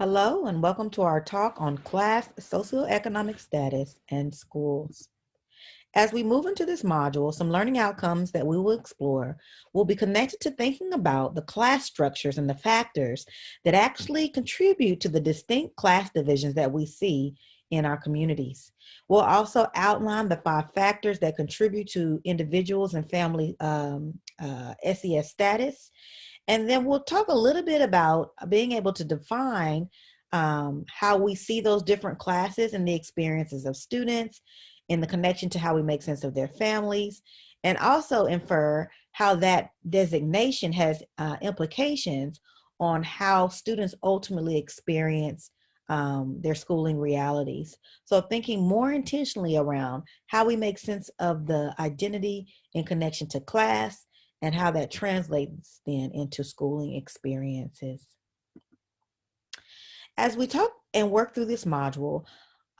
Hello and welcome to our talk on class, socioeconomic status, and schools. As we move into this module, some learning outcomes that we will explore will be connected to thinking about the class structures and the factors that actually contribute to the distinct class divisions that we see in our communities. We'll also outline the 5 factors that contribute to individuals and family SES status. And then we'll talk a little bit about being able to define how we see those different classes and the experiences of students in the connection to how we make sense of their families, and also infer how that designation has implications on how students ultimately experience their schooling realities. So thinking more intentionally around how we make sense of the identity in connection to class and how that translates then into schooling experiences. As we talk and work through this module,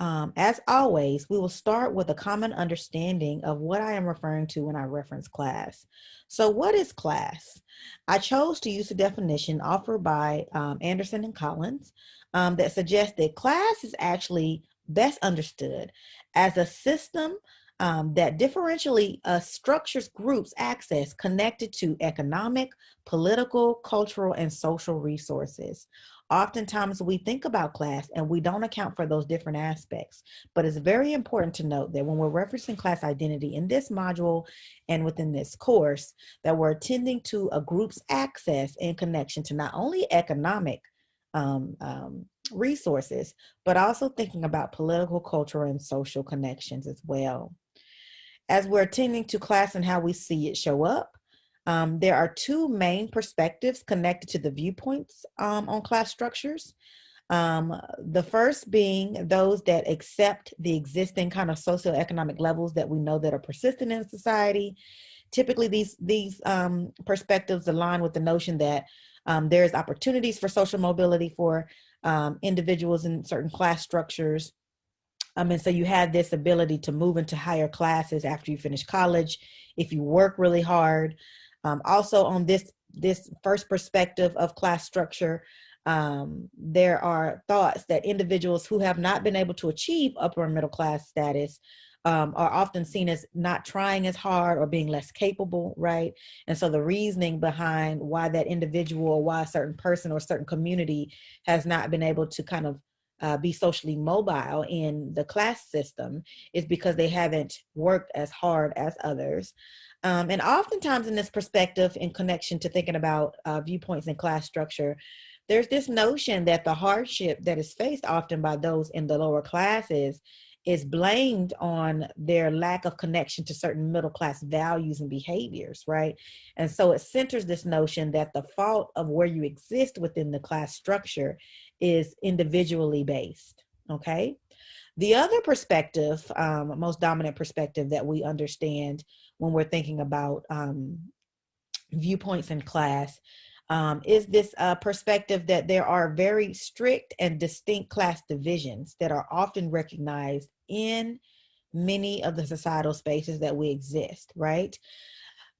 as always, we will start with a common understanding of what I am referring to when I reference class. So what is class? I chose to use the definition offered by Anderson and Collins that suggests that class is actually best understood as a system that differentially structures groups' access connected to economic, political, cultural, and social resources. Oftentimes we think about class and we don't account for those different aspects, but it's very important to note that when we're referencing class identity in this module and within this course, that we're attending to a group's access in connection to not only economic resources, but also thinking about political, cultural, and social connections as well. As we're attending to class and how we see it show up, there are 2 main perspectives connected to the viewpoints on class structures. The first being those that accept the existing kind of socioeconomic levels that we know that are persistent in society. Typically, these perspectives align with the notion that there's opportunities for social mobility for individuals in certain class structures. And so you have this ability to move into higher classes after you finish college if you work really hard. Also on this first perspective of class structure, there are thoughts that individuals who have not been able to achieve upper and middle class status are often seen as not trying as hard or being less capable, right? And so the reasoning behind why that individual or why a certain person or a certain community has not been able to kind of be socially mobile in the class system is because they haven't worked as hard as others. And oftentimes in this perspective, in connection to thinking about viewpoints in class structure, there's this notion that the hardship that is faced often by those in the lower classes is blamed on their lack of connection to certain middle class values and behaviors, right? And so it centers this notion that the fault of where you exist within the class structure is individually based, okay? The other perspective, most dominant perspective that we understand when we're thinking about viewpoints in class is this perspective that there are very strict and distinct class divisions that are often recognized in many of the societal spaces that we exist, right?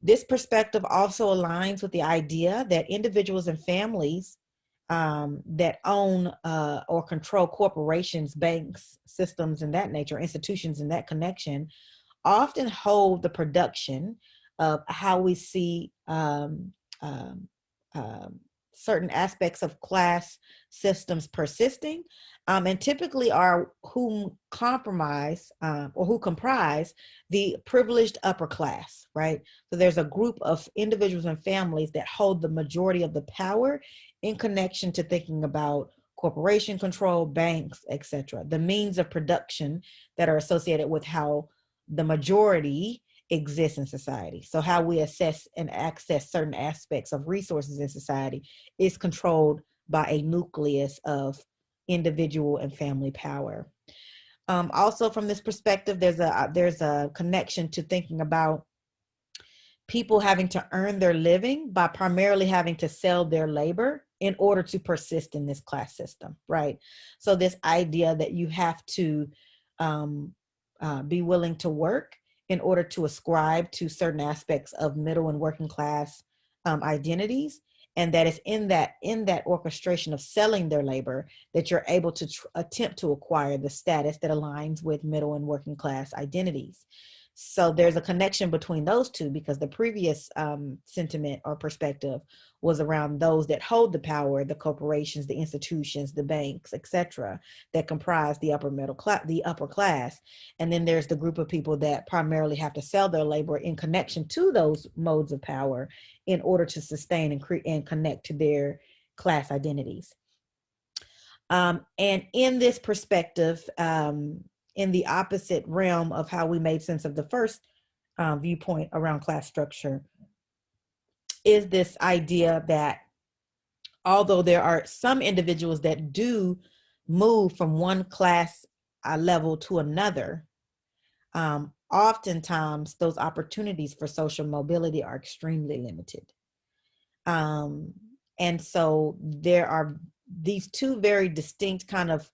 This perspective also aligns with the idea that individuals and families that own or control corporations, banks, systems, and that nature, institutions in that connection, often hold the production of how we see um, certain aspects of class systems persisting, and typically are who compromise or who comprise the privileged upper class, right? So there's a group of individuals and families that hold the majority of the power in connection to thinking about corporation control, banks, etc. The means of production that are associated with how the majority exists in society. So how we assess and access certain aspects of resources in society is controlled by a nucleus of individual and family power. Also from this perspective, there's a connection to thinking about people having to earn their living by primarily having to sell their labor in order to persist in this class system, right? So this idea that you have to be willing to work in order to ascribe to certain aspects of middle and working class identities And that is in that orchestration of selling their labor that you're able to attempt to acquire the status that aligns with middle and working class identities. So there's a connection between those two, because the previous sentiment or perspective was around those that hold the power, the corporations, the institutions, the banks, etc., that comprise the upper middle class, the upper class. And then there's the group of people that primarily have to sell their labor in connection to those modes of power in order to sustain and connect to their class identities. And in this perspective, in the opposite realm of how we made sense of the first viewpoint around class structure, is this idea that although there are some individuals that do move from one class level to another, oftentimes those opportunities for social mobility are extremely limited. And so there are these two very distinct kind of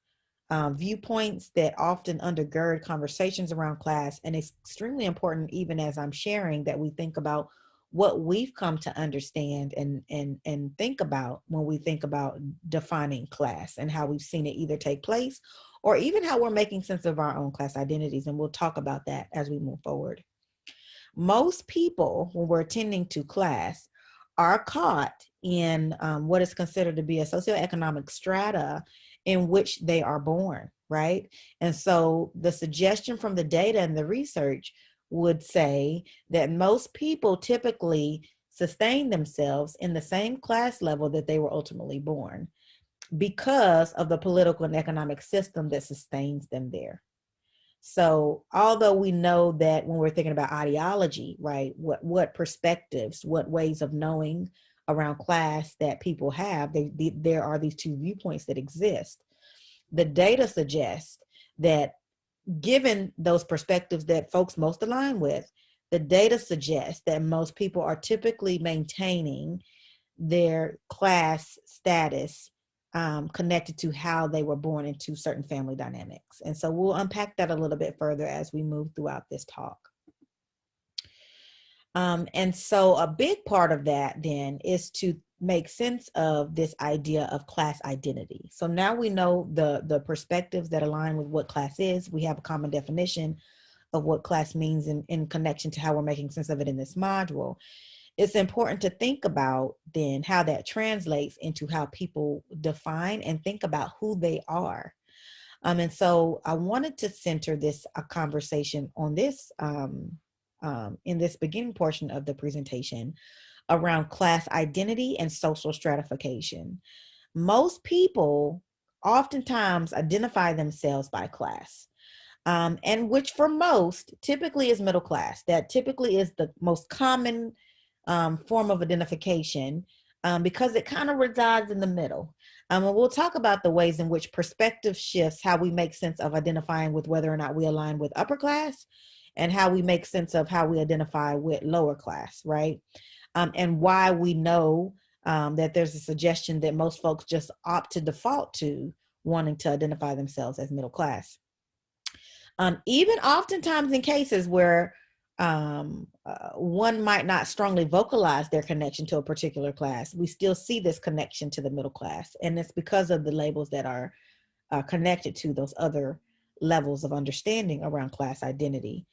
viewpoints that often undergird conversations around class. And it's extremely important, even as I'm sharing, that we think about what we've come to understand and think about when we think about defining class, and how we've seen it either take place or even how we're making sense of our own class identities. And we'll talk about that as we move forward. Most people, when we're attending to class, are caught in what is considered to be a socioeconomic strata in which they are born, right? And so the suggestion from the data and the research would say that most people typically sustain themselves in the same class level that they were ultimately born, because of the political and economic system that sustains them there. So although we know that when we're thinking about ideology, right, what perspectives, what ways of knowing around class that people have, there are these two viewpoints that exist. The data suggests that given those perspectives that folks most align with, the data suggests that most people are typically maintaining their class status connected to how they were born into certain family dynamics. And so we'll unpack that a little bit further as we move throughout this talk. And so a big part of that then is to make sense of this idea of class identity. So now we know the perspectives that align with what class is. We have a common definition of what class means in connection to how we're making sense of it in this module. It's important to think about then how that translates into how people define and think about who they are. And so I wanted to center this conversation on this in this beginning portion of the presentation around class identity and social stratification. Most people oftentimes identify themselves by class, and which for most typically is middle class. That typically is the most common form of identification because it kind of resides in the middle. And we'll talk about the ways in which perspective shifts how we make sense of identifying with whether or not we align with upper class, and how we make sense of how we identify with lower class, right? And why we know that there's a suggestion that most folks just opt to default to wanting to identify themselves as middle class. Even oftentimes in cases where one might not strongly vocalize their connection to a particular class, we still see this connection to the middle class. And it's because of the labels that are connected to those other levels of understanding around class identity.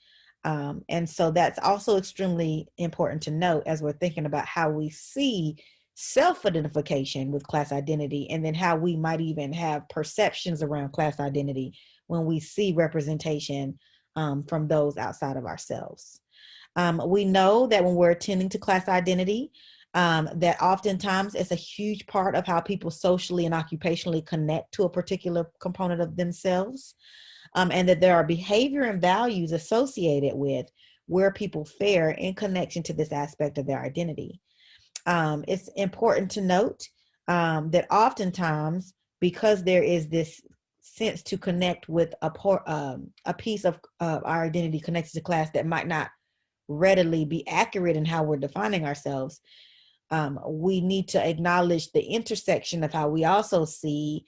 And so that's also extremely important to note as we're thinking about how we see self-identification with class identity, and then how we might even have perceptions around class identity when we see representation from those outside of ourselves. We know that when we're attending to class identity, that oftentimes it's a huge part of how people socially and occupationally connect to a particular component of themselves. And that there are behavior and values associated with where people fare in connection to this aspect of their identity. It's important to note that oftentimes, because there is this sense to connect with a piece of our identity connected to class that might not readily be accurate in how we're defining ourselves, we need to acknowledge the intersection of how we also see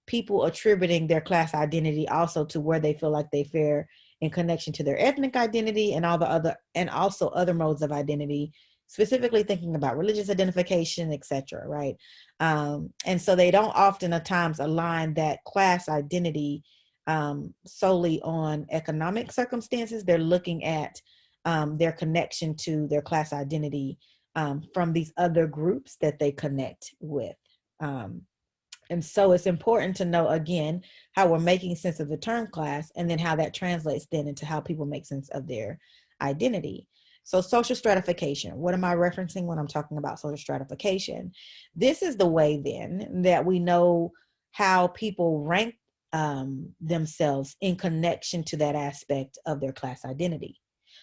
people attributing their class identity also to where they feel like they fare in connection to their ethnic identity and all the other, and also other modes of identity, specifically thinking about religious identification, etc., right? And so they don't often at times align that class identity solely on economic circumstances. They're looking at their connection to their class identity from these other groups that they connect with. And so it's important to know, again, how we're making sense of the term class, and then how that translates then into how people make sense of their identity. So social stratification, what am I referencing when I'm talking about social stratification? This is the way then that we know how people rank themselves in connection to that aspect of their class identity.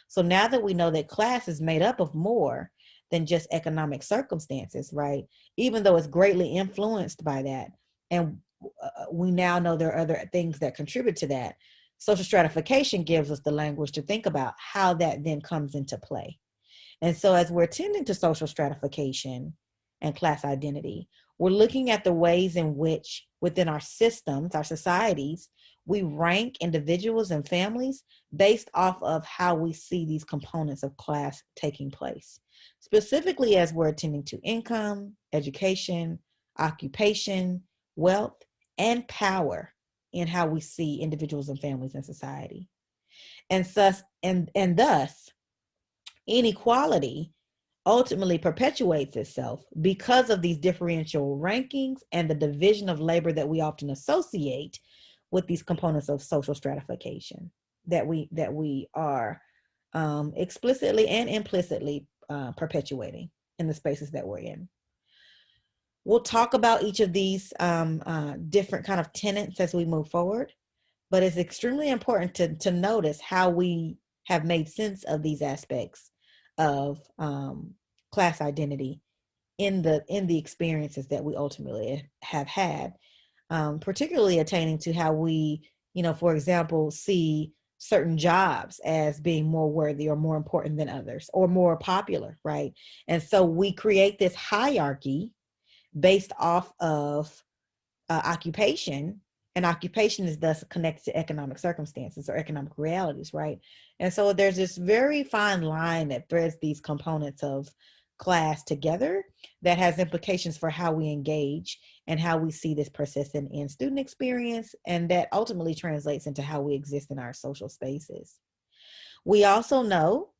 So now that we know that class is made up of more than just economic circumstances, right? Even though it's greatly influenced by that, and we now know there are other things that contribute to that, social stratification gives us the language to think about how that then comes into play. And so as we're attending to social stratification and class identity, we're looking at the ways in which within our systems, our societies, we rank individuals and families based off of how we see these components of class taking place. Specifically as we're attending to income, education, occupation, wealth, and power in how we see individuals and families in society. And thus inequality ultimately perpetuates itself because of these differential rankings and the division of labor that we often associate with these components of social stratification that we are explicitly and implicitly perpetuating in the spaces that we're in. We'll talk about each of these different kind of tenets as we move forward, but it's extremely important to notice how we have made sense of these aspects of class identity in the experiences that we ultimately have had, particularly attaining to how we, for example, see certain jobs as being more worthy or more important than others or more popular, right? And so we create this hierarchy based off of occupation, and occupation is thus connected to economic circumstances or economic realities, right? And so there's this very fine line that threads these components of class together that has implications for how we engage and how we see this persistent in student experience, and that ultimately translates into how we exist in our social spaces. We also know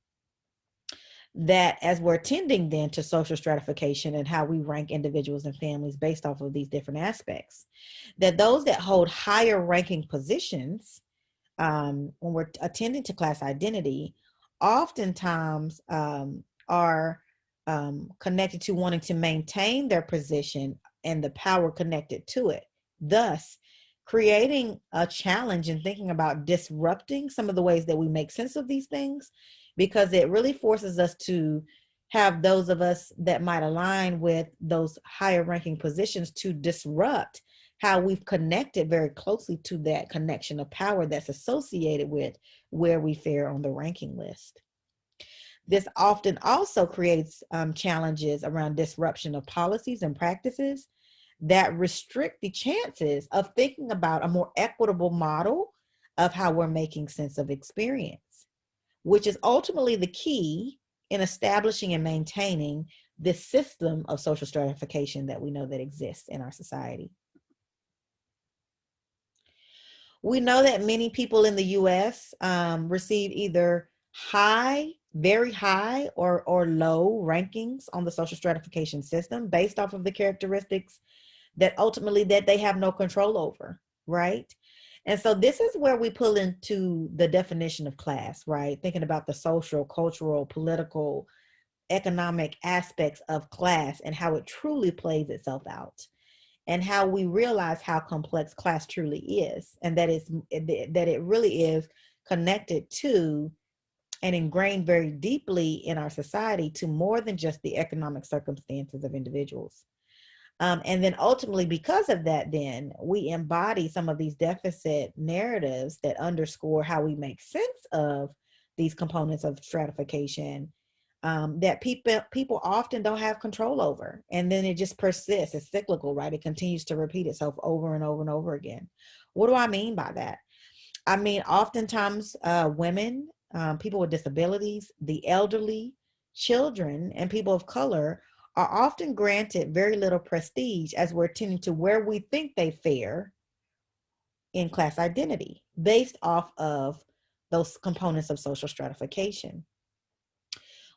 that as we're attending then to social stratification and how we rank individuals and families based off of these different aspects, that those that hold higher ranking positions when we're attending to class identity oftentimes are connected to wanting to maintain their position and the power connected to it, thus creating a challenge in thinking about disrupting some of the ways that we make sense of these things, because it really forces us to have those of us that might align with those higher ranking positions to disrupt how we've connected very closely to that connection of power that's associated with where we fare on the ranking list. This often also creates challenges around disruption of policies and practices that restrict the chances of thinking about a more equitable model of how we're making sense of experience, which is ultimately the key in establishing and maintaining this system of social stratification that we know that exists in our society. We know that many people in the US receive either high, very high, or low rankings on the social stratification system based off of the characteristics that ultimately that they have no control over, right? And so this is where we pull into the definition of class, right? Thinking about the social, cultural, political, economic aspects of class and how it truly plays itself out, and how we realize how complex class truly is, and that it really is connected to and ingrained very deeply in our society to more than just the economic circumstances of individuals. And then ultimately, because of that, then we embody some of these deficit narratives that underscore how we make sense of these components of stratification that people often don't have control over. And then it just persists. It's cyclical, right? It continues to repeat itself over and over and over again. What do I mean by that? I mean, oftentimes women, people with disabilities, the elderly, children and people of color are often granted very little prestige as we're tending to where we think they fare in class identity based off of those components of social stratification.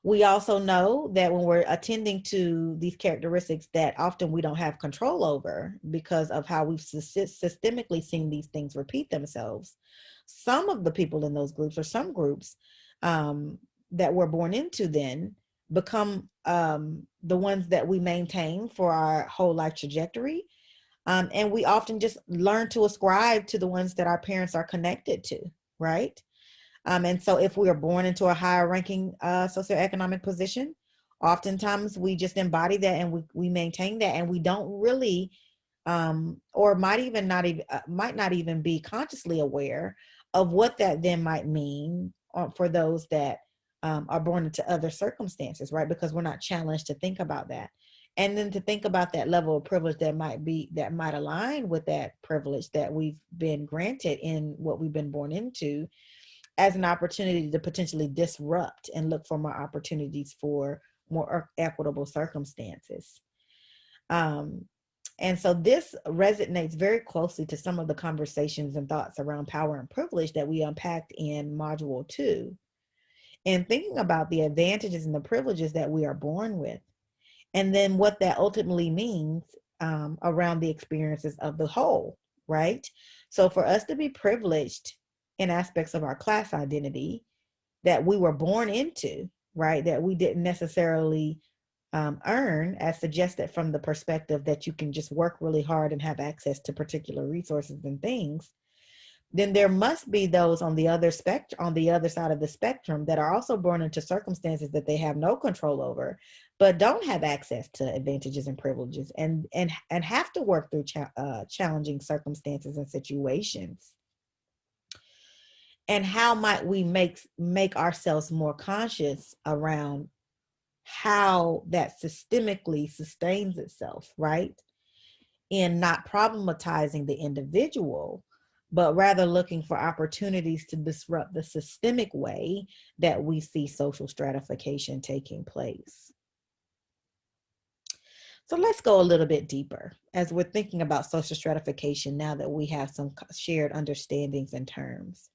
We also know that when we're attending to these characteristics that often we don't have control over because of how we've systemically seen these things repeat themselves, some of the people in those groups or some groups that we're born into then become the ones that we maintain for our whole life trajectory. And we often just learn to ascribe to the ones that our parents are connected to, right? And so if we are born into a higher ranking socioeconomic position, oftentimes we just embody that and we maintain that, and we don't really, or might not even be consciously aware of what that then might mean for those that are born into other circumstances, right? Because we're not challenged to think about that. And then to think about that level of privilege that might align with that privilege that we've been granted in what we've been born into, as an opportunity to potentially disrupt and look for more opportunities for more equitable circumstances. And so this resonates very closely to some of the conversations and thoughts around power and privilege that we unpacked in Module 2. And thinking about the advantages and the privileges that we are born with, and then what that ultimately means around the experiences of the whole, right? So for us to be privileged in aspects of our class identity that we were born into, right, that we didn't necessarily earn, as suggested from the perspective that you can just work really hard and have access to particular resources and things, then there must be those on the other side of the spectrum that are also born into circumstances that they have no control over, but don't have access to advantages and privileges, and have to work through challenging circumstances and situations. And how might we make ourselves more conscious around how that systemically sustains itself, right? In not problematizing the individual, but rather looking for opportunities to disrupt the systemic way that we see social stratification taking place. So let's go a little bit deeper as we're thinking about social stratification now that we have some shared understandings and terms.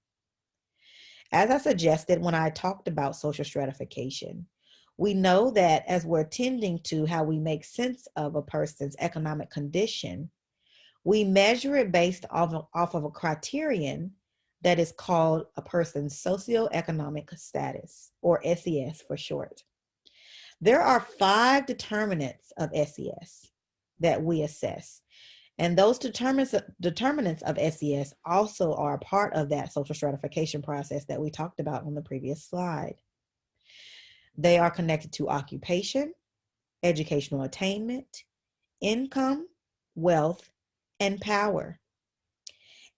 As I suggested when I talked about social stratification, we know that as we're tending to how we make sense of a person's economic condition, we measure it based off of a criterion that is called a person's socioeconomic status, or SES for short. There are 5 determinants of SES that we assess. And those determinants of SES also are a part of that social stratification process that we talked about on the previous slide. They are connected to occupation, educational attainment, income, wealth, and power.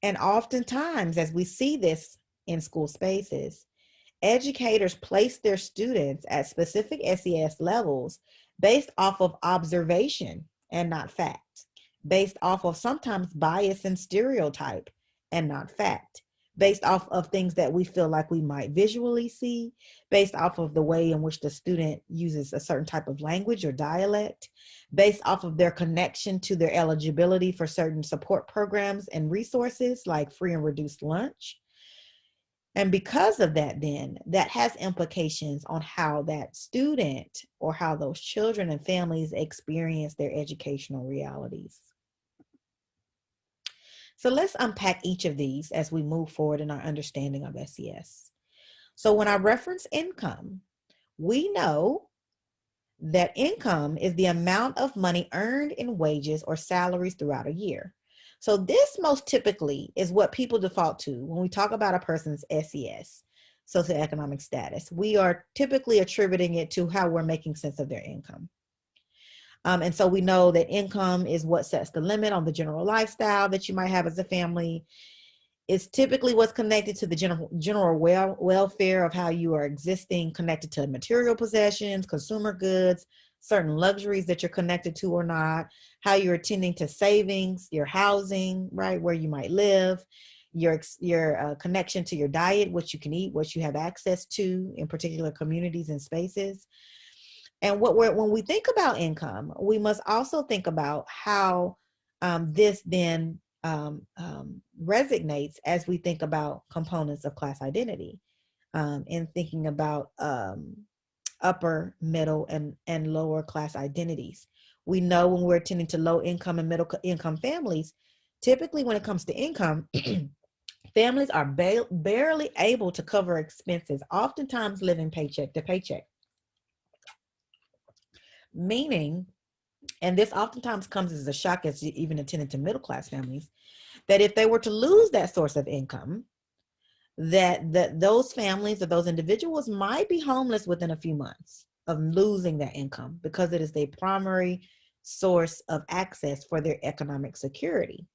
And oftentimes, as we see this in school spaces, educators place their students at specific SES levels based off of observation and not fact, based off of sometimes bias and stereotype and not fact, based off of things that we feel like we might visually see, based off of the way in which the student uses a certain type of language or dialect, based off of their connection to their eligibility for certain support programs and resources like free and reduced lunch. And because of that, then that has implications on how that student or how those children and families experience their educational realities. So let's unpack each of these as we move forward in our understanding of SES. So when I reference income, we know that income is the amount of money earned in wages or salaries throughout a year. So this most typically is what people default to when we talk about a person's SES, socioeconomic status. We are typically attributing it to how we're making sense of their income. And so we know that income is what sets the limit on the general lifestyle that you might have as a family. It's typically what's connected to the general welfare of how you are existing, connected to material possessions, consumer goods, certain luxuries that you're connected to or not, how you're attending to savings, your housing, right, where you might live, your connection to your diet, what you can eat, what you have access to in particular communities and spaces. And when we think about income, we must also think about how this then resonates as we think about components of class identity, in thinking about upper, middle, and lower class identities. We know when we're attending to low income and middle income families, typically when it comes to income, families are barely able to cover expenses, oftentimes living paycheck to paycheck. Meaning, and this oftentimes comes as a shock as you even attending to middle class families, that if they were to lose that source of income, that those families or those individuals might be homeless within a few months of losing that income, because it is their primary source of access for their economic security.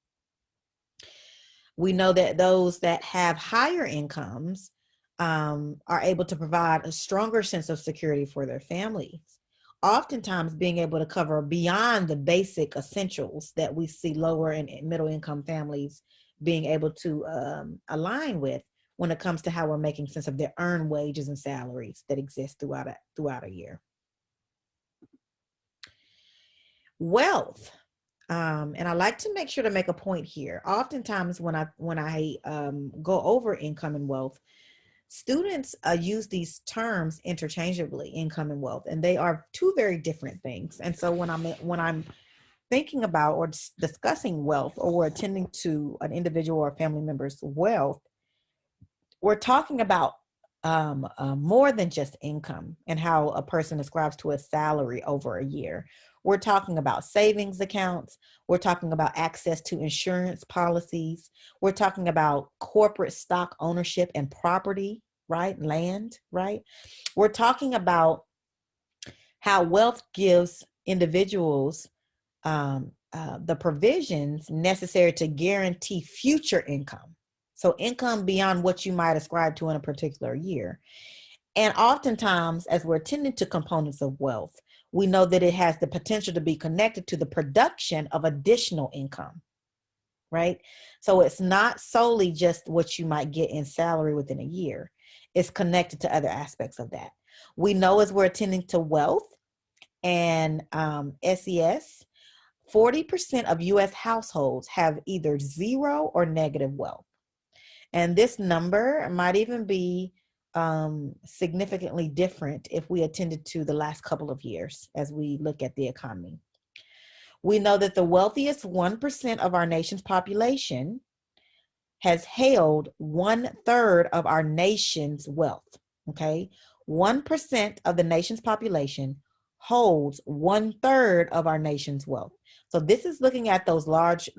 We know that those that have higher incomes are able to provide a stronger sense of security for their families, oftentimes being able to cover beyond the basic essentials that we see lower and middle income families being able to align with when it comes to how we're making sense of their earned wages and salaries that exist throughout a year. Wealth. And I like to make sure to make a point here. Oftentimes when I go over income and wealth, students use these terms interchangeably, income and wealth, and they are two very different things. And so when I'm thinking about or discussing wealth, or we're attending to an individual or family member's wealth, we're talking about more than just income and how a person ascribes to a salary over a year. We're talking about savings accounts. We're talking about access to insurance policies. We're talking about corporate stock ownership and property, right? Land, right? We're talking about how wealth gives individuals the provisions necessary to guarantee future income. So income beyond what you might ascribe to in a particular year. And oftentimes, as we're attending to components of wealth, we know that it has the potential to be connected to the production of additional income, right? So it's not solely just what you might get in salary within a year. It's connected to other aspects of that. We know as we're attending to wealth and SES, 40% of U.S. households have either zero or negative wealth. And this number might even be significantly different if we attended to the last couple of years as we look at the economy. We know that the wealthiest 1% of our nation's population has held 1/3 of our nation's wealth, okay? 1% of the nation's population holds 1/3 of our nation's wealth. So this is looking at those large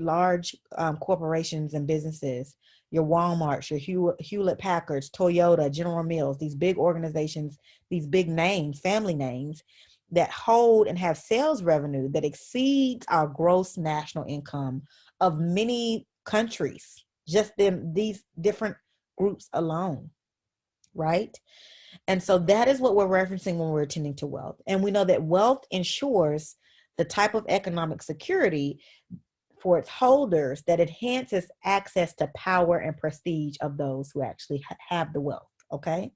corporations and businesses, your Walmarts, your Hewlett Packards, Toyota, General Mills, these big organizations, these big names, family names that hold and have sales revenue that exceeds our gross national income of many countries, just these different groups alone, right? And so that is what we're referencing when we're attending to wealth. And we know that wealth ensures the type of economic security for its holders that enhances access to power and prestige of those who actually have the wealth, okay?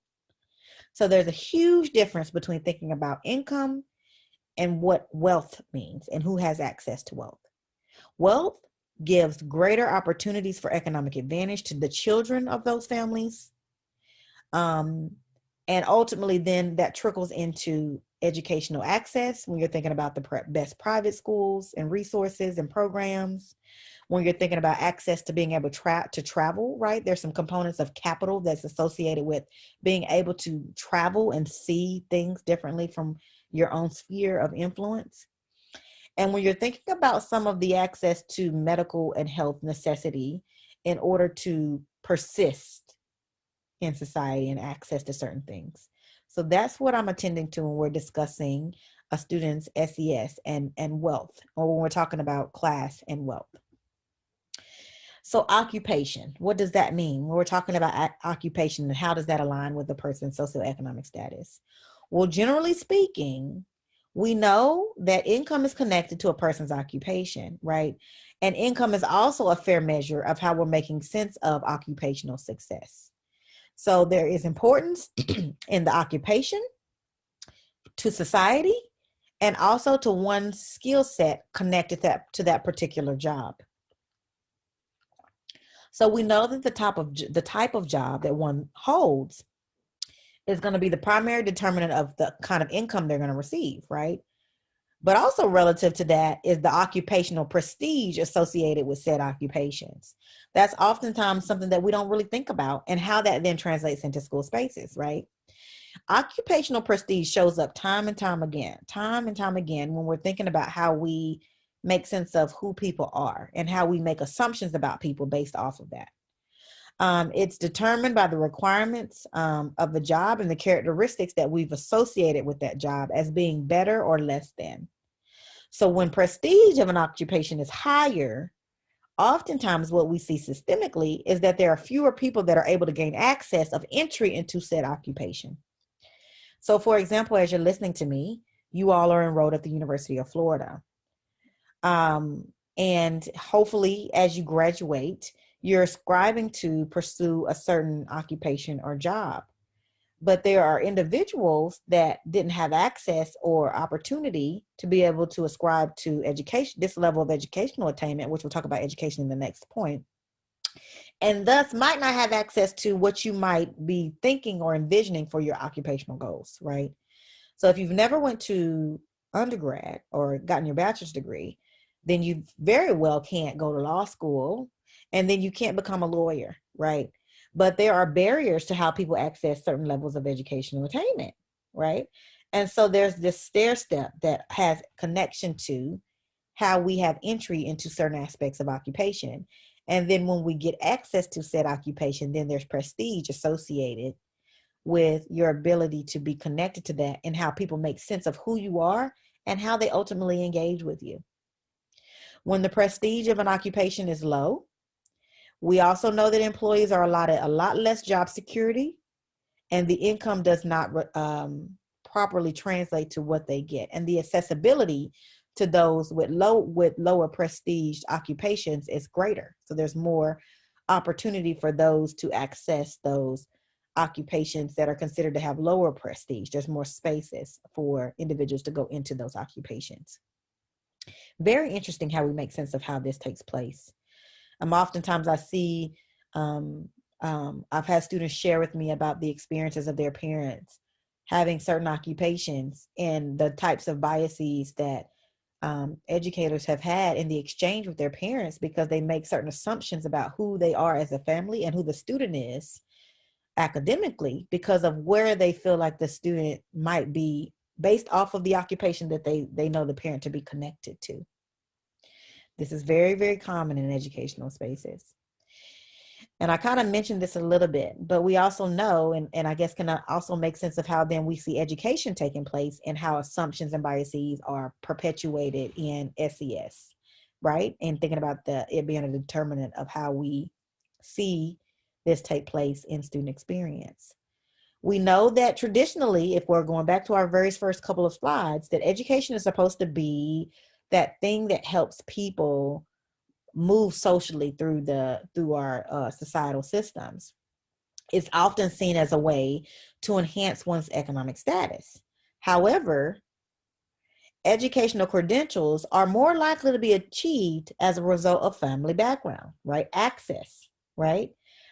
So there's a huge difference between thinking about income and what wealth means and who has access to wealth. Wealth gives greater opportunities for economic advantage to the children of those families. And ultimately, then that trickles into educational access when you're thinking about the best private schools and resources and programs. When you're thinking about access to being able to travel, right? There's some components of capital that's associated with being able to travel and see things differently from your own sphere of influence. And when you're thinking about some of the access to medical and health necessity in order to persist in society and access to certain things. So that's what I'm attending to when we're discussing a student's SES and wealth, or when we're talking about class and wealth. So occupation, what does that mean? When we're talking about occupation, and how does that align with the person's socioeconomic status? Well, generally speaking, We know that income is connected to a person's occupation, right? And income is also a fair measure of how we're making sense of occupational success. So there is importance in the occupation to society and also to one's skill set connected to that particular job. So we know that the type of job that one holds is going to be the primary determinant of the kind of income they're going to receive, right? But also relative to that is the occupational prestige associated with said occupations. That's oftentimes something that we don't really think about, and how that then translates into school spaces, right? Occupational prestige shows up time and time again, when we're thinking about how we make sense of who people are and how we make assumptions about people based off of that. It's determined by the requirements of the job and the characteristics that we've associated with that job as being better or less than. So when prestige of an occupation is higher, oftentimes what we see systemically is that there are fewer people that are able to gain access of entry into said occupation. So for example, as you're listening to me, you all are enrolled at the University of Florida. And hopefully as you graduate, you're striving to pursue a certain occupation or job. But there are individuals that didn't have access or opportunity to be able to ascribe to education, this level of educational attainment, which we'll talk about education in the next point, and thus might not have access to what you might be thinking or envisioning for your occupational goals, right? So if you've never went to undergrad or gotten your bachelor's degree, then you very well can't go to law school, and then you can't become a lawyer, right? But there are barriers to how people access certain levels of educational attainment, right? And so there's this stair step that has connection to how we have entry into certain aspects of occupation. And then when we get access to said occupation, then there's prestige associated with your ability to be connected to that and how people make sense of who you are and how they ultimately engage with you. When the prestige of an occupation is low, we also know that employees are allotted a lot less job security, and the income does not properly translate to what they get. And the accessibility to those with lower prestige occupations is greater. So there's more opportunity for those to access those occupations that are considered to have lower prestige. There's more spaces for individuals to go into those occupations. Very interesting how we make sense of how this takes place. Oftentimes I see, I've had students share with me about the experiences of their parents having certain occupations and the types of biases that educators have had in the exchange with their parents, because they make certain assumptions about who they are as a family and who the student is academically because of where they feel like the student might be based off of the occupation that they know the parent to be connected to. This is very, very common in educational spaces. And I kind of mentioned this a little bit, but we also know, and I guess can also make sense of how then we see education taking place and how assumptions and biases are perpetuated in SES, right? And thinking about it being a determinant of how we see this take place in student experience. We know that traditionally, if we're going back to our very first couple of slides, that education is supposed to be that thing that helps people move socially through our societal systems. It's often seen as a way to enhance one's economic status. However, educational credentials are more likely to be achieved as a result of family background, right? Access, right?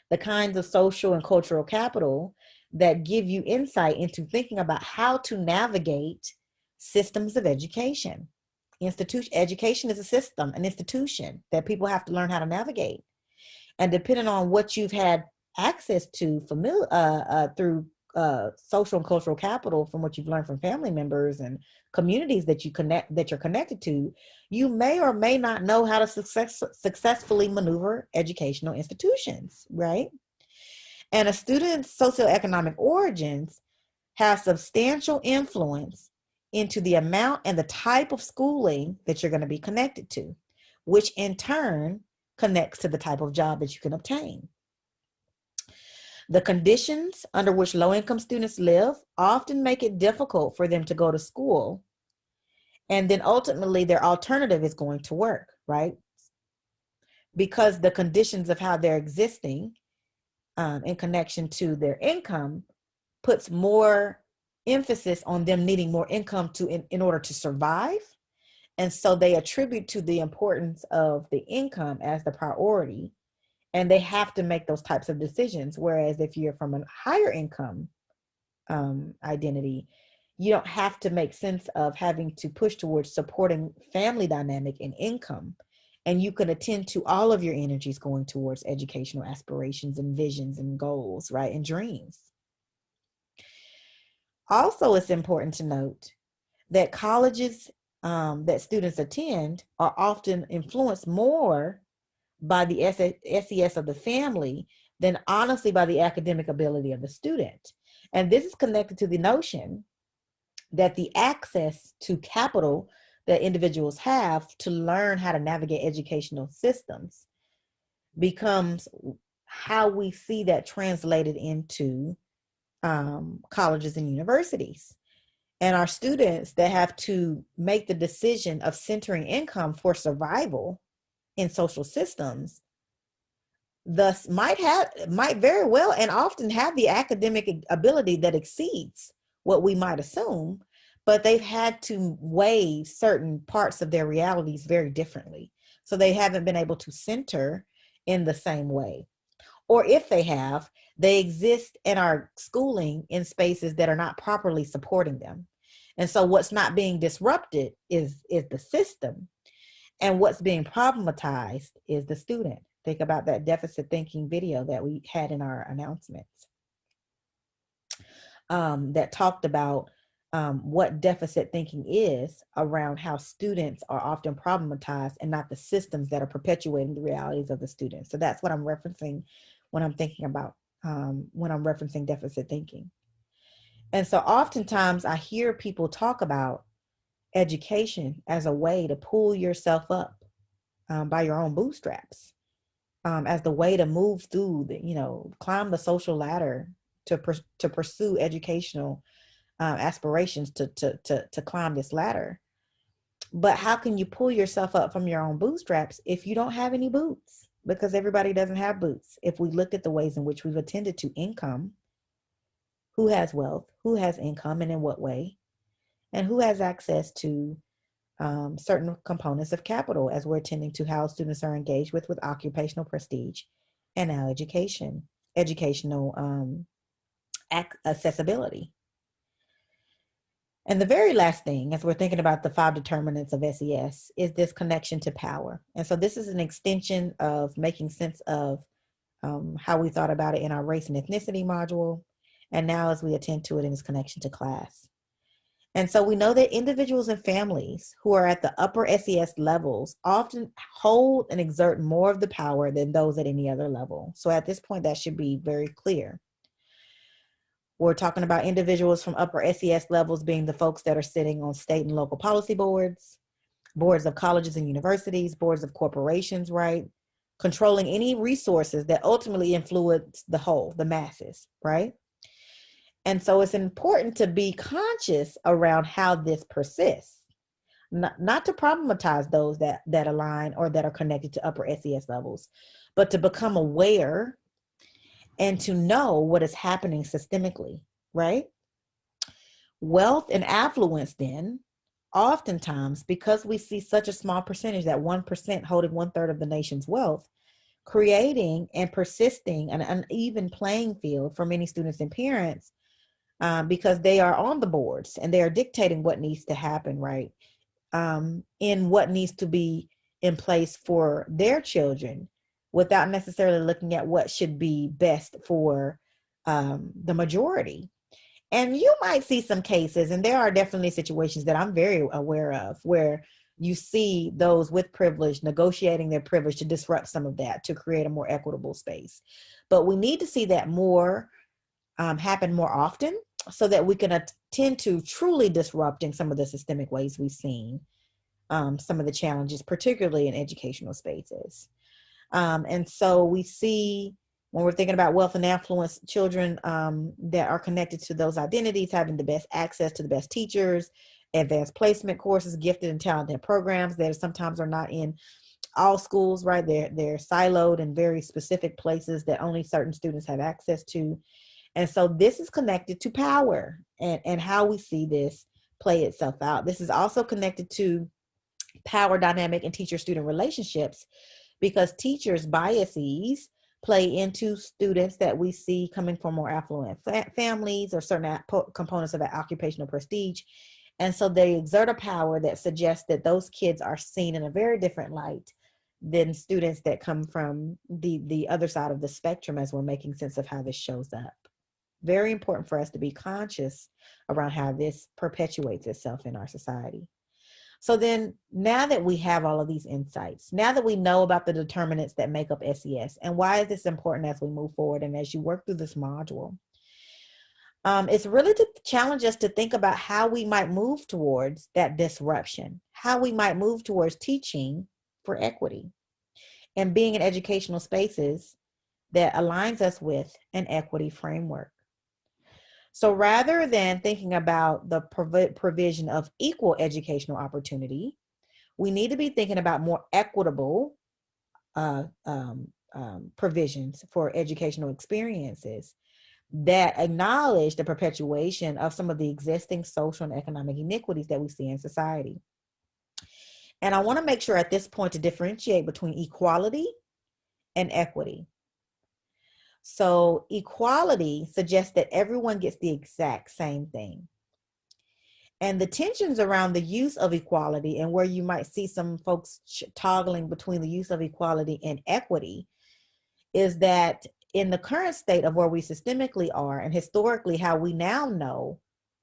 The kinds of social and cultural capital that give you insight into thinking about how to navigate systems of education. Education is a system, an institution that people have to learn how to navigate. And depending on what you've had access to through social and cultural capital, from what you've learned from family members and communities that you're connected to, you may or may not know how to successfully maneuver educational institutions, right? And a student's socioeconomic origins have substantial influence into the amount and the type of schooling that you're going to be connected to, which in turn connects to the type of job that you can obtain. The conditions under which low-income students live often make it difficult for them to go to school And then ultimately their alternative is going to work, right? Because the conditions of how they're existing in connection to their income puts more emphasis on them needing more income in order to survive. And so they attribute to the importance of the income as the priority, and they have to make those types of decisions. Whereas if you're from a higher income identity, you don't have to make sense of having to push towards supporting family dynamic and income. And you can attend to all of your energies going towards educational aspirations and visions and goals, right? And dreams. Also, it's important to note that colleges that students attend are often influenced more by the SES of the family than honestly by the academic ability of the student. And this is connected to the notion that the access to capital that individuals have to learn how to navigate educational systems becomes how we see that translated into colleges and universities. And our students that have to make the decision of centering income for survival in social systems thus might very well and often have the academic ability that exceeds what we might assume, but they've had to weigh certain parts of their realities very differently. So they haven't been able to center in the same way. Or if they have, they exist and are schooling in spaces that are not properly supporting them. And so what's not being disrupted is the system, and what's being problematized is the student. Think about that deficit thinking video that we had in our announcements that talked about what deficit thinking is around how students are often problematized and not the systems that are perpetuating the realities of the students. So that's what I'm referencing when I'm thinking about, when I'm referencing deficit thinking. And so oftentimes I hear people talk about education as a way to pull yourself up by your own bootstraps, as the way to move through climb the social ladder to pursue educational aspirations to climb this ladder. But how can you pull yourself up from your own bootstraps if you don't have any boots? Because everybody doesn't have boots. If we look at the ways in which we've attended to income, who has wealth, who has income, and in what way, and who has access to certain components of capital, as we're attending to how students are engaged with occupational prestige and now educational accessibility. And the very last thing, as we're thinking about the 5 determinants of SES, is this connection to power. And so this is an extension of making sense of how we thought about it in our race and ethnicity module, and now as we attend to it in its connection to class. And so we know that individuals and families who are at the upper SES levels often hold and exert more of the power than those at any other level. So at this point, that should be very clear. We're talking about individuals from upper SES levels being the folks that are sitting on state and local policy boards, boards of colleges and universities, boards of corporations, right? Controlling any resources that ultimately influence the whole, the masses, right? And so it's important to be conscious around how this persists, not to problematize those that align or that are connected to upper SES levels, but to become aware and to know what is happening systemically, right? Wealth and affluence then, oftentimes, because we see such a small percentage, that 1% holding 1/3 of the nation's wealth, creating and persisting an uneven playing field for many students and parents, because they are on the boards and they are dictating what needs to happen, right? In what needs to be in place for their children without necessarily looking at what should be best for the majority. And you might see some cases, and there are definitely situations that I'm very aware of, where you see those with privilege negotiating their privilege to disrupt some of that to create a more equitable space. But we need to see that more happen more often, so that we can attend to truly disrupting some of the systemic ways we've seen some of the challenges, particularly in educational spaces. And so we see, when we're thinking about wealth and affluence, children that are connected to those identities having the best access to the best teachers, advanced placement courses, gifted and talented programs that sometimes are not in all schools, right? They're siloed in very specific places that only certain students have access to. And so this is connected to power and how we see this play itself out. This is also connected to power dynamic and teacher-student relationships, because teachers' biases play into students that we see coming from more affluent families or certain components of occupational prestige. And so they exert a power that suggests that those kids are seen in a very different light than students that come from the other side of the spectrum, as we're making sense of how this shows up. Very important for us to be conscious around how this perpetuates itself in our society. So then, now that we have all of these insights, now that we know about the determinants that make up SES, and why is this important as we move forward and as you work through this module, it's really to challenge us to think about how we might move towards that disruption, how we might move towards teaching for equity and being in educational spaces that aligns us with an equity framework. So rather than thinking about the provision of equal educational opportunity, we need to be thinking about more equitable provisions for educational experiences that acknowledge the perpetuation of some of the existing social and economic inequities that we see in society. And I want to make sure at this point to differentiate between equality and equity. So equality suggests that everyone gets the exact same thing. And the tensions around the use of equality, and where you might see some folks toggling between the use of equality and equity, is that in the current state of where we systemically are and historically how we now know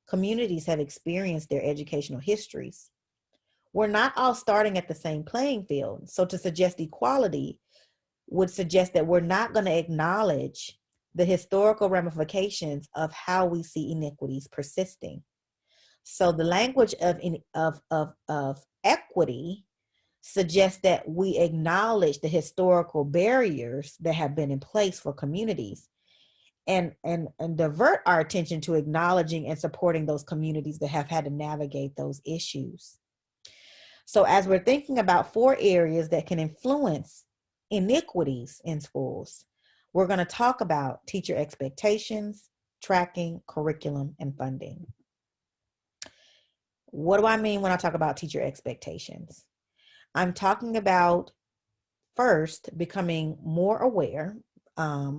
communities have experienced their educational histories, we're not all starting at the same playing field. So to suggest equality would suggest that we're not going to acknowledge the historical ramifications of how we see inequities persisting. So the language of equity suggests that we acknowledge the historical barriers that have been in place for communities, and divert our attention to acknowledging and supporting those communities that have had to navigate those issues. So as we're thinking about 4 areas that can influence inequities in schools, we're going to talk about teacher expectations, tracking, curriculum, and funding. What do I mean when I talk about teacher expectations? I'm talking about first becoming more aware,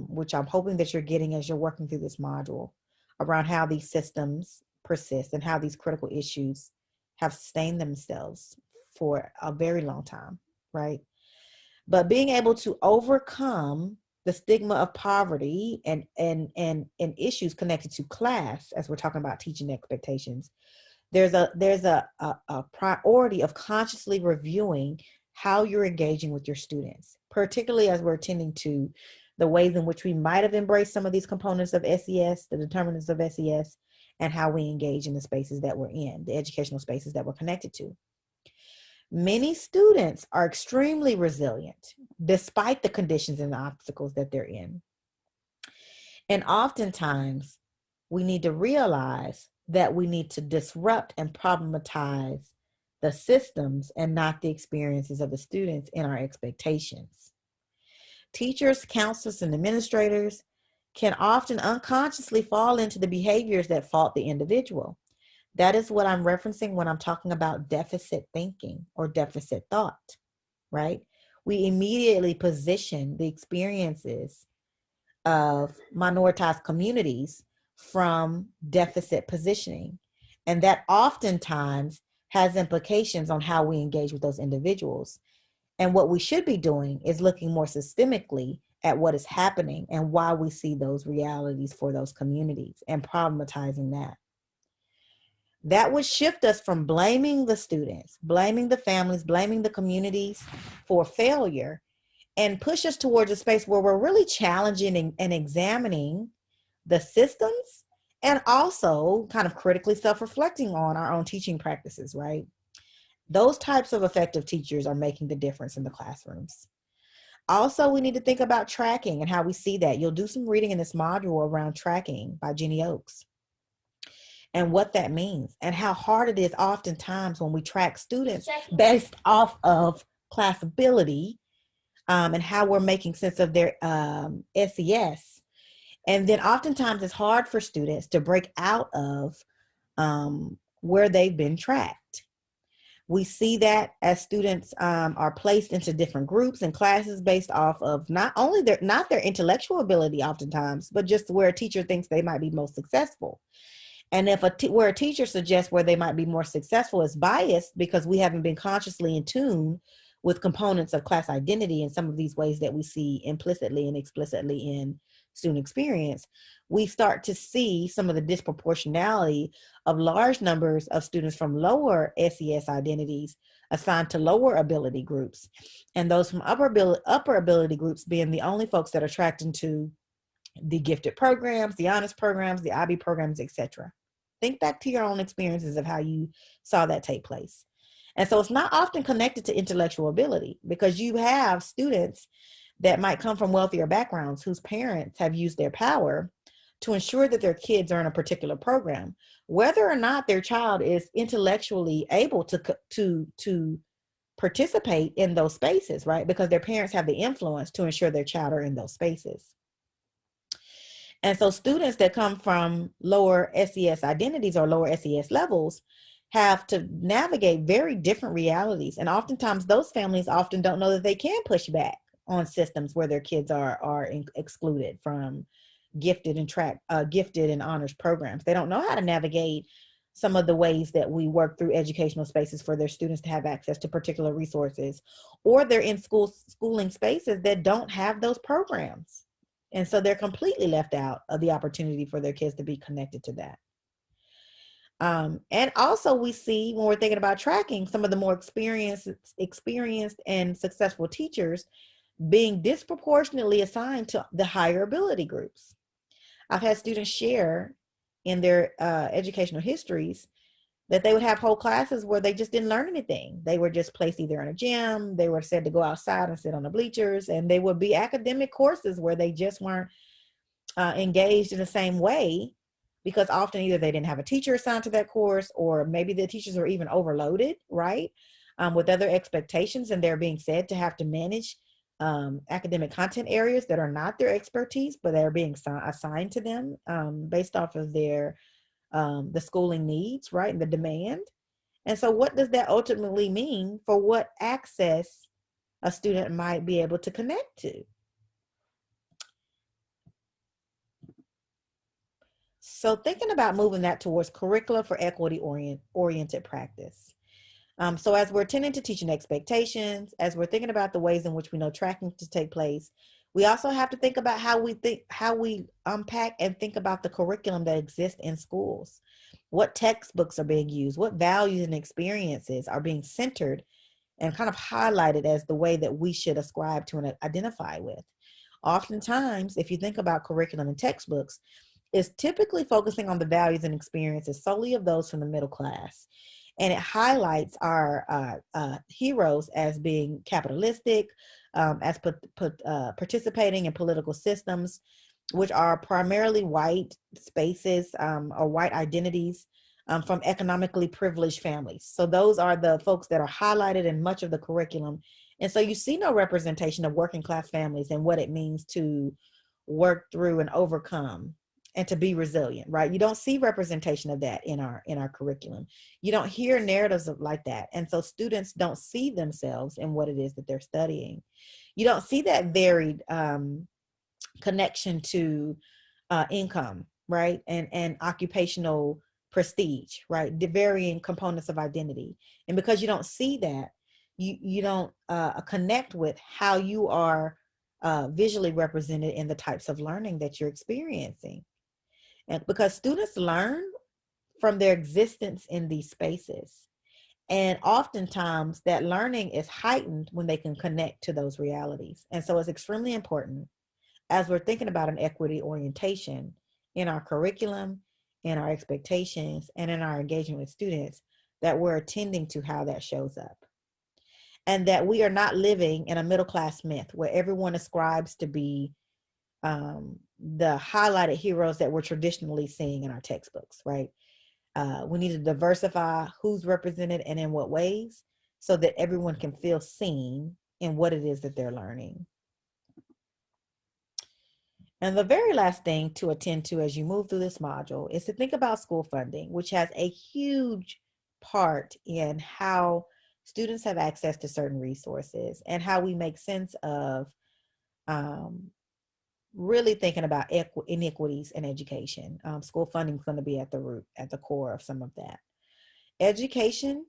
which I'm hoping that you're getting as you're working through this module, around how these systems persist and how these critical issues have sustained themselves for a very long time, right? But being able to overcome the stigma of poverty and issues connected to class, as we're talking about teaching expectations, there's a priority of consciously reviewing how you're engaging with your students, particularly as we're attending to the ways in which we might have embraced some of these components of SES, the determinants of SES, and how we engage in the spaces that we're in, the educational spaces that we're connected to. Many students are extremely resilient despite the conditions and the obstacles that they're in. And oftentimes, we need to realize that we need to disrupt and problematize the systems and not the experiences of the students in our expectations. Teachers, counselors, and administrators can often unconsciously fall into the behaviors that fault the individual. That is what I'm referencing when I'm talking about deficit thinking or deficit thought, right? We immediately position the experiences of minoritized communities from deficit positioning. And that oftentimes has implications on how we engage with those individuals. And what we should be doing is looking more systemically at what is happening and why we see those realities for those communities and problematizing that. That would shift us from blaming the students, blaming the families, blaming the communities for failure, and push us towards a space where we're really challenging and examining the systems, and also kind of critically self-reflecting on our own teaching practices, right? Those types of effective teachers are making the difference in the classrooms. Also, we need to think about tracking and how we see that. You'll do some reading in this module around tracking by Jenny Oakes. and what that means, and how hard it is oftentimes when we track students based off of class ability, and how we're making sense of their SES. And then oftentimes it's hard for students to break out of where they've been tracked. We see that as students are placed into different groups and classes based off of not only not their intellectual ability oftentimes, but just where a teacher thinks they might be most successful. And if where a teacher suggests where they might be more successful is biased because we haven't been consciously in tune with components of class identity in some of these ways that we see implicitly and explicitly in student experience, we start to see some of the disproportionality of large numbers of students from lower SES identities assigned to lower ability groups, and those from upper ability groups being the only folks that are tracked into the gifted programs, the honors programs, the IB programs, etc. Think back to your own experiences of how you saw that take place. And so it's not often connected to intellectual ability, because you have students that might come from wealthier backgrounds whose parents have used their power to ensure that their kids are in a particular program, whether or not their child is intellectually able to participate in those spaces, right? Because their parents have the influence to ensure their child are in those spaces. And so students that come from lower SES identities or lower SES levels have to navigate very different realities. And oftentimes those families often don't know that they can push back on systems where their kids are excluded from gifted and honors programs. They don't know how to navigate some of the ways that we work through educational spaces for their students to have access to particular resources, or they're in schooling spaces that don't have those programs. And so they're completely left out of the opportunity for their kids to be connected to that. And also we see, when we're thinking about tracking, some of the more experienced and successful teachers being disproportionately assigned to the higher ability groups. I've had students share in their educational histories that they would have whole classes where they just didn't learn anything. They were just placed either in a gym, they were said to go outside and sit on the bleachers, and they would be academic courses where they just weren't engaged in the same way, because often either they didn't have a teacher assigned to that course, or maybe the teachers were even overloaded, right? With other expectations, and they're being said to have to manage academic content areas that are not their expertise, but they're being assigned to them based off of their the schooling needs, right, and the demand. And so what does that ultimately mean for what access a student might be able to connect to? So thinking about moving that towards curricula for equity oriented practice. So as we're tending to teaching expectations, as we're thinking about the ways in which we know tracking to take place, we also have to think about how we unpack and think about the curriculum that exists in schools. What textbooks are being used, what values and experiences are being centered and kind of highlighted as the way that we should ascribe to and identify with. Oftentimes, if you think about curriculum and textbooks, it's typically focusing on the values and experiences solely of those from the middle class. And it highlights our heroes as being capitalistic, as participating in political systems, which are primarily white spaces or white identities from economically privileged families. So those are the folks that are highlighted in much of the curriculum. And so you see no representation of working class families and what it means to work through and overcome and to be resilient, right? You don't see representation of that in our curriculum. You don't hear narratives like that. And so students don't see themselves in what it is that they're studying. You don't see that varied connection to income, right? And occupational prestige, right? The varying components of identity. And because you don't see that, you don't connect with how you are visually represented in the types of learning that you're experiencing. And because students learn from their existence in these spaces. And oftentimes that learning is heightened when they can connect to those realities. And so it's extremely important as we're thinking about an equity orientation in our curriculum, in our expectations, and in our engagement with students, that we're attending to how that shows up. And that we are not living in a middle class myth where everyone ascribes to be the highlighted heroes that we're traditionally seeing in our textbooks, right? We need to diversify who's represented and in what ways so that everyone can feel seen in what it is that they're learning. And the very last thing to attend to as you move through this module is to think about school funding, which has a huge part in how students have access to certain resources and how we make sense of um, really thinking about inequities in education. School funding is going to be at the root, at the core of some of that. Education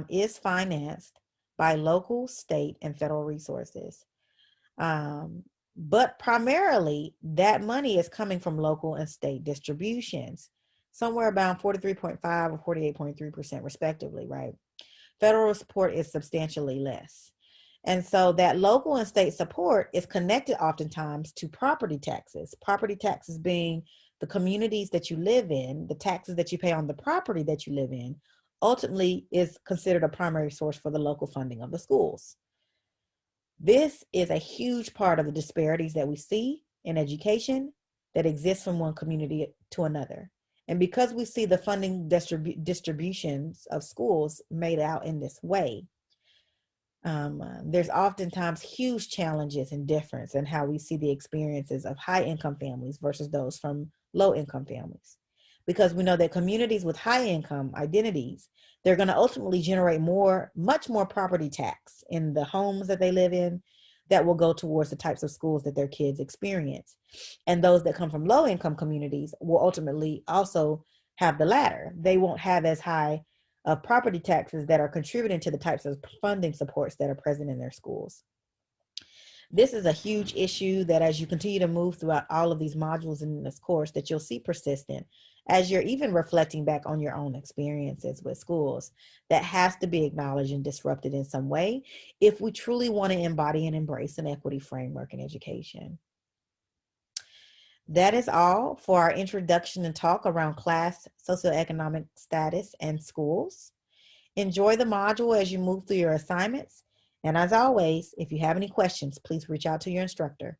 is financed by local, state, and federal resources. But primarily, that money is coming from local and state distributions, somewhere around 43.5 or 48.3% respectively, right? Federal support is substantially less. And so that local and state support is connected oftentimes to property taxes being the communities that you live in, the taxes that you pay on the property that you live in, ultimately is considered a primary source for the local funding of the schools. This is a huge part of the disparities that we see in education that exists from one community to another. And because we see the funding distributions of schools made out in this way, there's oftentimes huge challenges and difference in how we see the experiences of high income families versus those from low income families. Because we know that communities with high income identities, they're going to ultimately generate much more property tax in the homes that they live in that will go towards the types of schools that their kids experience. And those that come from low income communities will ultimately also have the latter. They won't have as high of property taxes that are contributing to the types of funding supports that are present in their schools. This is a huge issue that as you continue to move throughout all of these modules in this course that you'll see persistent as you're even reflecting back on your own experiences with schools. That has to be acknowledged and disrupted in some way if we truly want to embody and embrace an equity framework in education. That is all for our introduction and talk around class, socioeconomic status, and schools. Enjoy the module as you move through your assignments. And as always, if you have any questions, please reach out to your instructor.